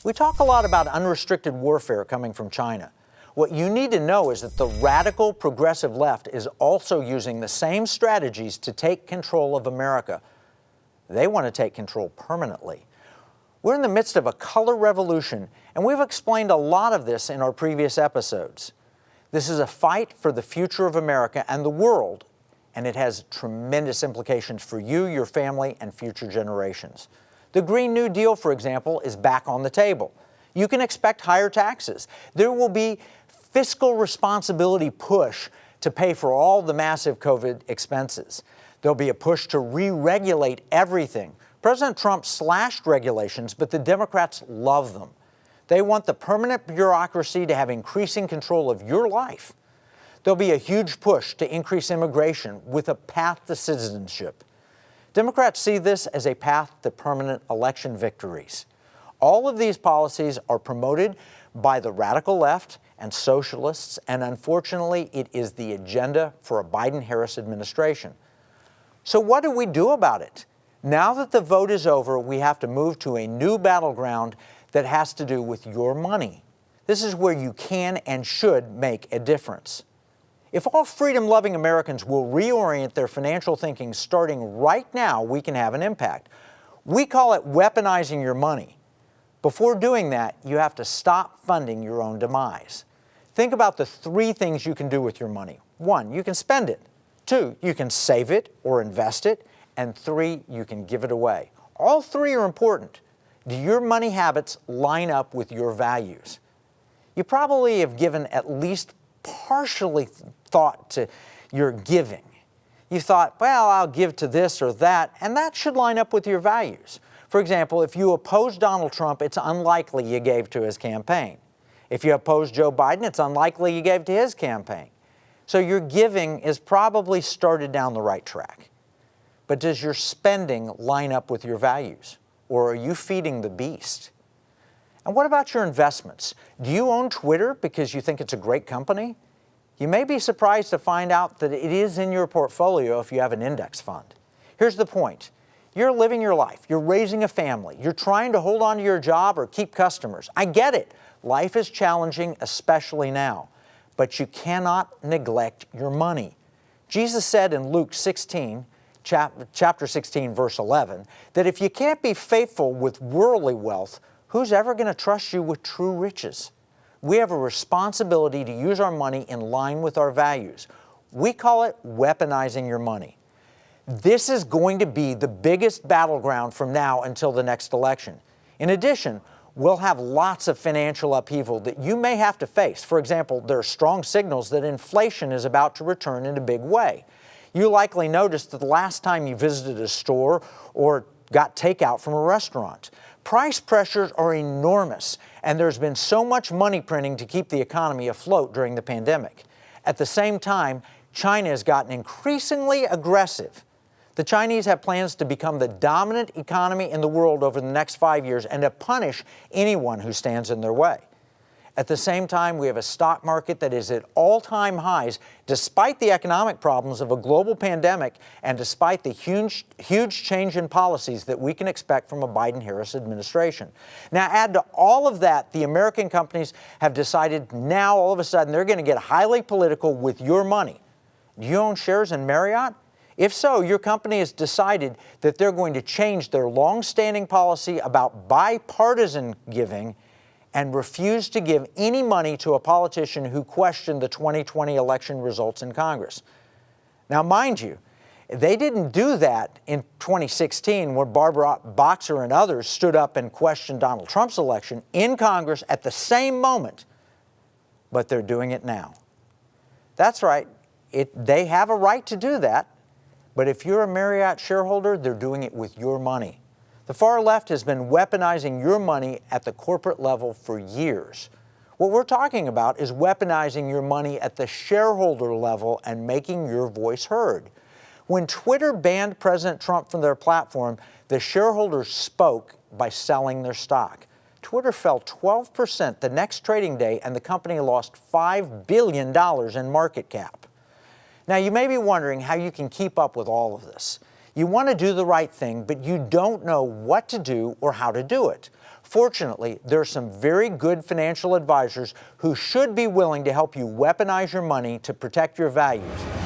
We talk a lot about unrestricted warfare coming from China. What you need to know is that the radical progressive left is also using the same strategies to take control of America. They want to take control permanently. We're in the midst of a color revolution, and we've explained a lot of this in our previous episodes. This is a fight for the future of America and the world, and it has tremendous implications for you, your family, and future generations. The Green New Deal, for example, is back on the table. You can expect higher taxes. There will be fiscal responsibility push to pay for all the massive COVID expenses. There'll be a push to re-regulate everything. President Trump slashed regulations, but the Democrats love them. They want the permanent bureaucracy to have increasing control of your life. There'll be a huge push to increase immigration with a path to citizenship. Democrats see this as a path to permanent election victories. All of these policies are promoted by the radical left and socialists, and unfortunately, it is the agenda for a Biden-Harris administration. So what do we do about it? Now that the vote is over, we have to move to a new battleground that has to do with your money. This is where you can and should make a difference. If all freedom-loving Americans will reorient their financial thinking starting right now, we can have an impact. We call it weaponizing your money. Before doing that, you have to stop funding your own demise. Think about the 3 things you can do with your money. 1, you can spend it. 2, you can save it or invest it. And 3, you can give it away. All 3 are important. Do your money habits line up with your values? You probably have given at least partially thought to your giving. You thought, well, I'll give to this or that, and that should line up with your values. For example, if you oppose Donald Trump, it's unlikely you gave to his campaign. If you oppose Joe Biden, it's unlikely you gave to his campaign. So your giving is probably started down the right track. But does your spending line up with your values? Or are you feeding the beast? And what about your investments? Do you own Twitter because you think it's a great company? You may be surprised to find out that it is in your portfolio if you have an index fund. Here's the point. You're living your life. You're raising a family. You're trying to hold on to your job or keep customers. I get it. Life is challenging, especially now. But you cannot neglect your money. Jesus said in Luke 16, chapter 16, verse 11, that if you can't be faithful with worldly wealth, who's ever going to trust you with true riches? We have a responsibility to use our money in line with our values. We call it weaponizing your money. This is going to be the biggest battleground from now until the next election. In addition, we'll have lots of financial upheaval that you may have to face. For example, there are strong signals that inflation is about to return in a big way. You likely noticed that the last time you visited a store or got takeout from a restaurant. Price pressures are enormous, and there's been so much money printing to keep the economy afloat during the pandemic. At the same time, China has gotten increasingly aggressive. The Chinese have plans to become the dominant economy in the world over the next 5 years and to punish anyone who stands in their way. At the same time, we have a stock market that is at all-time highs despite the economic problems of a global pandemic and despite the huge change in policies that we can expect from a Biden-Harris administration. Now, add to all of that, the American companies have decided now all of a sudden they're going to get highly political with your money. Do you own shares in Marriott? If so, your company has decided that they're going to change their long-standing policy about bipartisan giving and refuse to give any money to a politician who questioned the 2020 election results in Congress. Now, mind you, they didn't do that in 2016 when Barbara Boxer and others stood up and questioned Donald Trump's election in Congress at the same moment, but they're doing it now. That's right. They have a right to do that, but if you're a Marriott shareholder, they're doing it with your money. The far left has been weaponizing your money at the corporate level for years. What we're talking about is weaponizing your money at the shareholder level and making your voice heard. When Twitter banned President Trump from their platform, the shareholders spoke by selling their stock. Twitter fell 12% the next trading day, and the company lost $5 billion in market cap. Now, you may be wondering how you can keep up with all of this. You want to do the right thing, but you don't know what to do or how to do it. Fortunately, there are some very good financial advisors who should be willing to help you weaponize your money to protect your values.